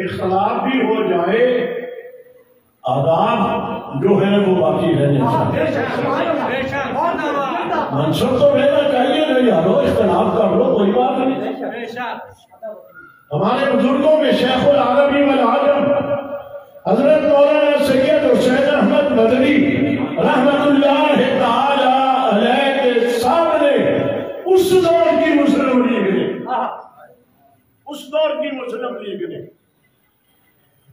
اختلاف بھی ہو جائے آداب جو ہے وہ باقی رہنے چاہیے. منصب تو لینا چاہیے نا یارو، اختلاف کر لو کوئی بات نہیں. ہمارے بزرگوں میں شیخ العالمی والعالم حضرت مولانا سید حسین احمد مدنی رحمت اللہ تعالی علیہ کے سامنے اس دور کی مسلم لیگ نے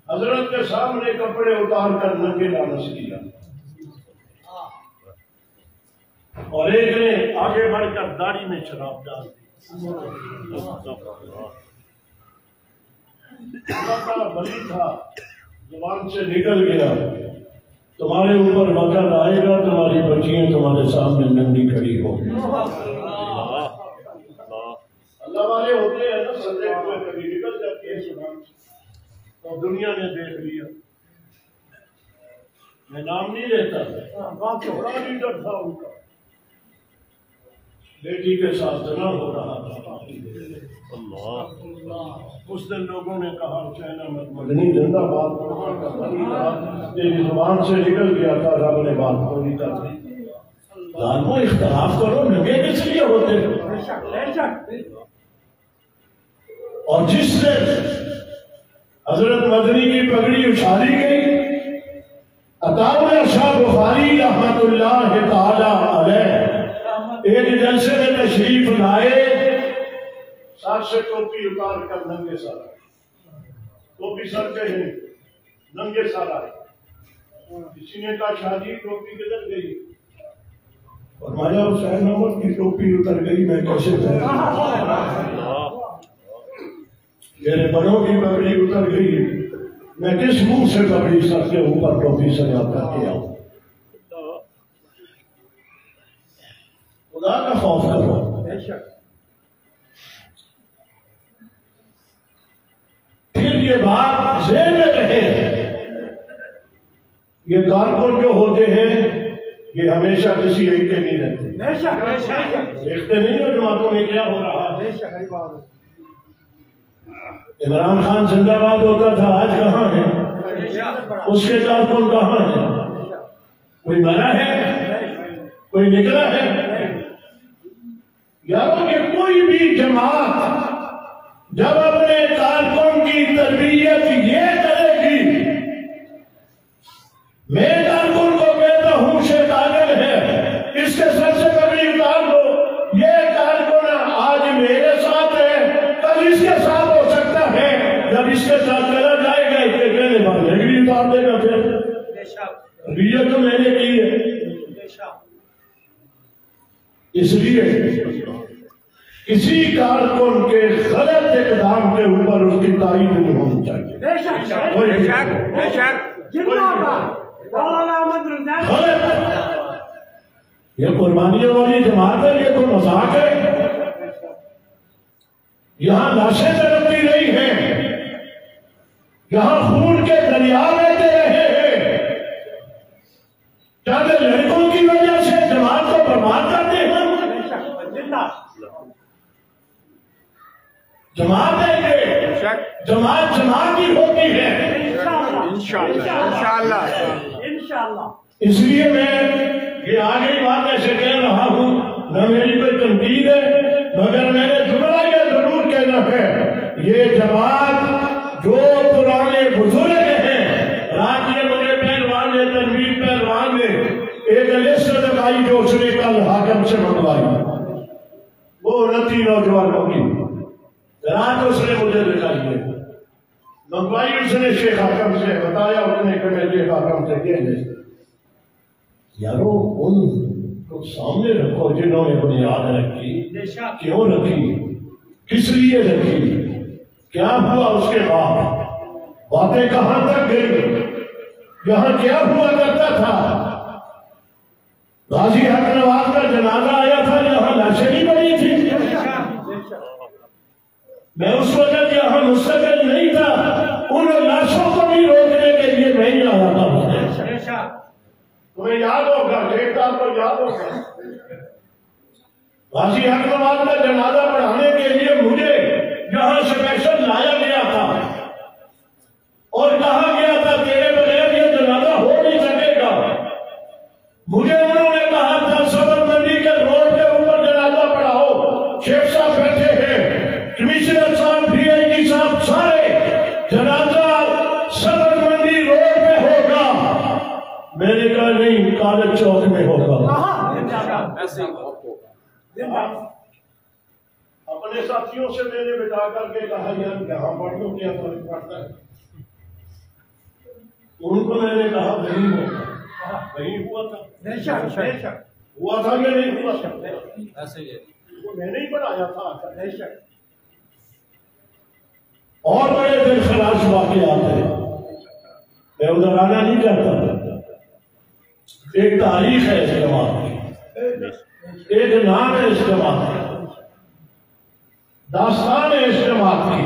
حضرت کے سامنے کپڑے اتار کر ننگے ڈانس کیا، اور ایک نے آگے بڑھ کر داڑھی میں شراب ڈال دی. اللہ تعالیٰ بلی تھا، زبان سے نکل گیا تمہارے اوپر وقت آئے گا، تمہاری بچیاں تمہارے سامنے ننگی کھڑی ہو. اللہ والے ہوتے ہیں نا، سندے ہوئے کبھی نکل جاتی ہے زبان سے، اور دنیا نے دیکھ لیا. میں نام نہیں لیتا، بڑا لیڈر تھا ان کا، بیٹی کے ساتھ زنا ہو رہا تھا. اس دن لوگوں نے کہا حسین احمد مدنی زندہ باد، تیری زبان سے نکل گیا تھا، رب نے بات پوری کر دی. ظالموں اختلاف کرو، ننگے کس لیے ہوتے ہو؟ اور جس سے حضرت مدنی کی پگڑی اچھالی گئی، عطا شاہ بخاری رحمت اللہ تعالی علیہ ایک جلسے میں تشریف لائے، سر سے ٹوپی اتار کر ننگے سر آئے، ٹوپی سر پہ ہے ننگے سر آئے. کسی نے کہا شادی ٹوپی کدھر گئی؟ فرمایا حسین احمد کی ٹوپی اتر گئی، میں کیسے پہنوں؟ میرے بڑوں کی پگڑی اتر گئی، میں کس منہ سے پگڑی سر کے اوپر ٹوپی سجا کر کے آؤں؟ خدا کا خوف کرو. پھر یہ بات ذہن میں رہے، یہ کارکن جو ہوتے ہیں یہ ہمیشہ کسی ایک کے نہیں رہتے. دیکھتے نہیں ہو جماعتوں میں کیا ہو رہا ہے. عمران خان زندہ باد ہوتا تھا، آج کہاں ہے؟ اس کے کارکن کہاں ہے؟ کوئی مرا ہے؟ کوئی نکلا ہے؟ یارو کہ کوئی بھی جماعت جب اپنے کارکن کی تربیت یہ کرے گی، میں کارکن کو کہتا ہوں شیطان ہے، اس کے سر سے کبھی اتار دو، یہ کارکن آج میرے ساتھ ہے، کل اس کے ساتھ ہو سکتا ہے، جب اس کے ساتھ چلا جائے گا اس کے کہنے بعد بھی اتار دے گا. پھر تربیت تو میں نے کی ہے. اس لیے کسی کارکن کے غلط اقدام کے اوپر اس کی تائید نہیں ہونی چاہیے. یہ قربانیوں والی جماعت ہے، یہ کوئی مذاق ہے؟ یہاں لاشیں تڑپتی رہی ہیں، یہاں خون کے دریا بہتے رہے ہیں، چاہے لڑکوں کی وجہ سے جماعت کو برباد کرتے ہیں. جماعت ہے کہ جماعت جماعت ہی ہوتی ہے انشاءاللہ. اس لیے میں یہ آگے بات ایسے کہہ رہا ہوں، نہ میری کوئی تنقید ہے، مگر میں نے جملہ یہ ضرور کہنا ہے، یہ جماعت جو پرانے بزرگ ہیں، رات یہ مجھے پہلوان نے تنویر پہلوان نے ایک لسٹ دکھائی جو اس نے کل حاکم سے منگوائی، وہ 29 نوجوانوں کی رات اس نے مجھے دکھائی ہے، منگوائی اس نے شیخ حاکم سے، بتایا اس نے کہ میں شیخ حاکم سے کہہ لے. یارو ان کو سامنے رکھو جنہوں نے بنیاد رکھی، کیوں رکھی، کس لیے رکھی، کیا ہوا اس کے بعد، باتیں کہاں تک گئی، یہاں کیا ہوا کرتا تھا. غازی حق نواز کا جنازہ آیا تھا، یہاں لاشیں نہیں پڑی تھی. میں اس وقت یہاں مستقل نہیں تھا، ان لاشوں کو بھی روکنے کے لیے میں ہی آیا تھا. تمہیں یاد ہوگا، ٹھیکدار کو یاد ہوگا، غازی حق نواز کا جنازہ پڑھانے کے لیے مجھے یہاں اسپیشل لایا گیا تھا. عبادت چوک میں ہوگا. اپنے ساتھیوں سے میں نے بٹا کر کے کہا یار یہاں پڑھ لو کیا فرق پڑتا ہے. ان کو میں نے کہا وہی ہوگا. وہی ہوا تھا. ہوا تھا کہ نہیں ہوا تھا؟ میں نے ہی پڑھایا تھا. اور بڑے دل خلاص واقعات ہیں. میں ادھر آنا نہیں چاہتا. ایک تاریخ ہے اس جماعت کی, ایک نام ہے اس جماعت کا, داستان ہے اس جماعت کی.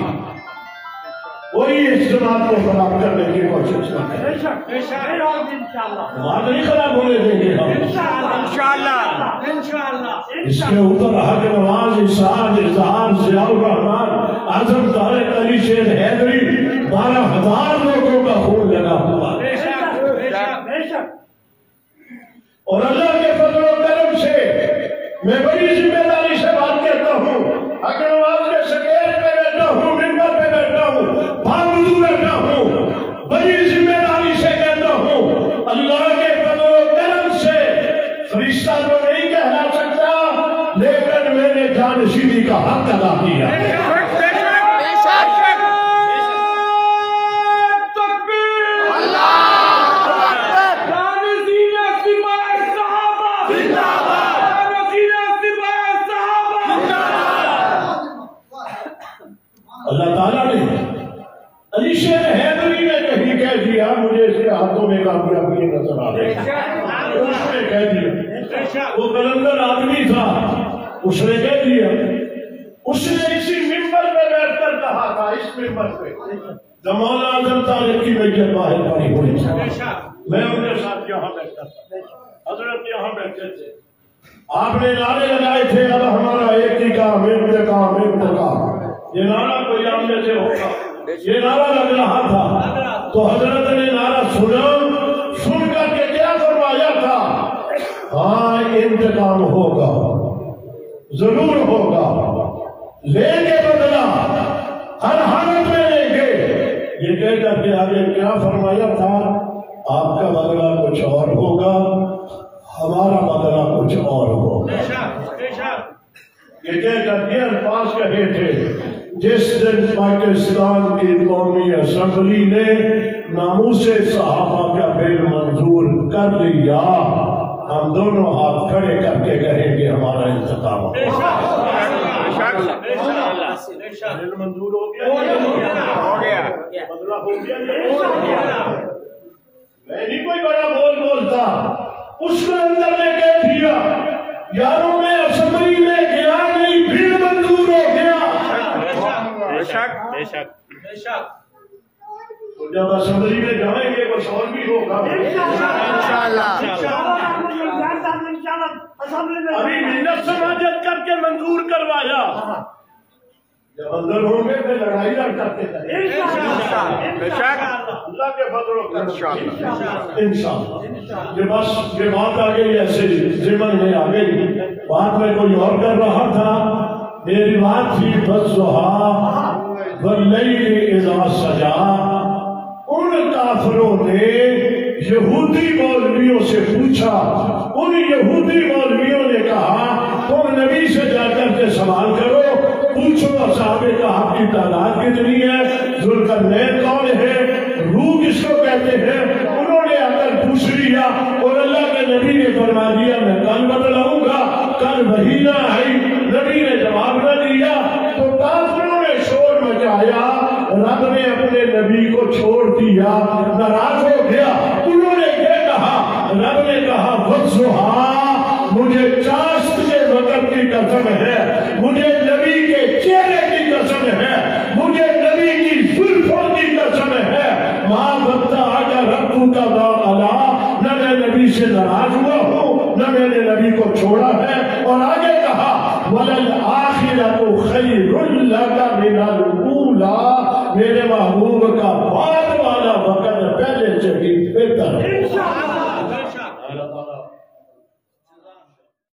وہی اس جماعت کو خراب کرنے کی کوشش کرتے ہیں. بات نہیں خراب ہونے دیں گے ہم انشاءاللہ. اس کے اوپر حق نواز, اسعاد, اظہار, ضیاء الرحمان, اعظم طارق علی شیر حیدری, 12,000 لوگوں کا خون لگا ہوا. اور اللہ کے فضل و کرم سے میں بڑی ذمہ داری سے بات کرتا ہوں. حق نواز کے سکیر پہ بیٹھا ہوں, منبر پہ بیٹھا ہوں, بازو بیٹھا ہوں. بڑی ذمہ داری سے کہتا ہوں اللہ کے فضل و کرم سے فرشتہ تو نہیں کہنا سکتا, لیکن میں نے جانشینی کا حق ادا کیا. اللہ تعالیٰ نے علی شیر حیدری نے کہیں کہہ دیا مجھے اس کے ہاتھوں میں کامیابی نظر آ رہی ہے. اس نے کہہ دیا, وہ قلندر آدمی تھا, اس نے کہہ دیا. اس نے اسی ممبر پہ بیٹھ کر کہا تھا, اس ممبر پہ مولانا اعظم طارق کی میت باہر پڑی ہوئی تھی. میں ان کے ساتھ یہاں بیٹھا تھا, حضرت یہاں بیٹھے تھے. آپ نے نعرے لگائے تھے اب ہمارا ایک ہی کام, انتقام انتقام. یہ نعرہ کوئی آمنے سے ہوگا, یہ نعرہ لگ رہا تھا. تو حضرت نے نعرہ سنا, سن کر کے کیا فرمایا تھا, ہاں انتقام ہوگا, ضرور ہوگا, لیں گے بدلہ, ہر حالت میں لیں گے. یہ کہہ کر کے آگے کیا فرمایا تھا, آپ کا بدلہ کچھ اور ہوگا, ہمارا بدلہ کچھ اور ہوگا. یہ کہہ کر کے الفاظ کہے تھے جس دن پاکستان کی قومی اسمبلی نے ناموس صحابہ کا بل منظور کر لیا, ہم دونوں ہاتھ کھڑے کر کے کہیں گے ہمارا انتقام ہو منظور ہو گیا, بدلہ ہو گیا. میں نہیں کوئی بڑا بول بولتا. اس کے اندر نے کہہ دیا یاروں میں اسمبلی میں گیا نہیں, بل منظور ہو گیا. بے شک جب اسمبلی میں جائیں گے کچھ اور بھی ہوگا ابھی منت سماجت کر کے منظور کروایا, جب اندر ہوں گے پھر لڑائی لڑ کرتے کریں اللہ کے فضل و کرم انشاءاللہ. یہ بس یہ بات آ گئی ایسے ضمن میں آ گئی. بات میں کوئی اور کر رہا تھا. میری بات تھی والضحیٰ واللیل اذا سجا. ان کافروں نے یہودی مولویوں سے پوچھا, ان یہودی مولویوں نے کہا تم نبی سے جا کر کے سوال کرو, پوچھو اصحاب کہف کی تعداد کتنی ہے, ذوالقرنین کون ہے, روح کس کو کہتے ہیں. انہوں نے آ کر پوچھ لیا اور اللہ کے نبی نے فرما دیا میں کل بتلاؤں گا. کل وہی نہ آئی, نبی نے جواب نہ دیا تو کافروں نے شور مچایا, رب نے اپنے نبی کو چھوڑ دیا, ناراض ہو گیا. انہوں نے کیا کہا, رب نے کہا والضحیٰ, مجھے چاشت کے وقت کی قسم ہے, مجھے نبی کے چہرے کی قسم ہے, مجھے نبی کی زلفوں کی قسم ہے. ماں بتا آجا ربو کا بالا, نہ میں نبی سے ناراض ہوا ہوں, نہ میں نے نبی کو چھوڑا ہے. اور آگے کہا وَلَلْآخِرَةُ خَيْرٌ لَكَ مِنَ الْأُولَىٰ, میرے محبوب کا بعد والا وقت پہلے سے بھی بہتر ہے.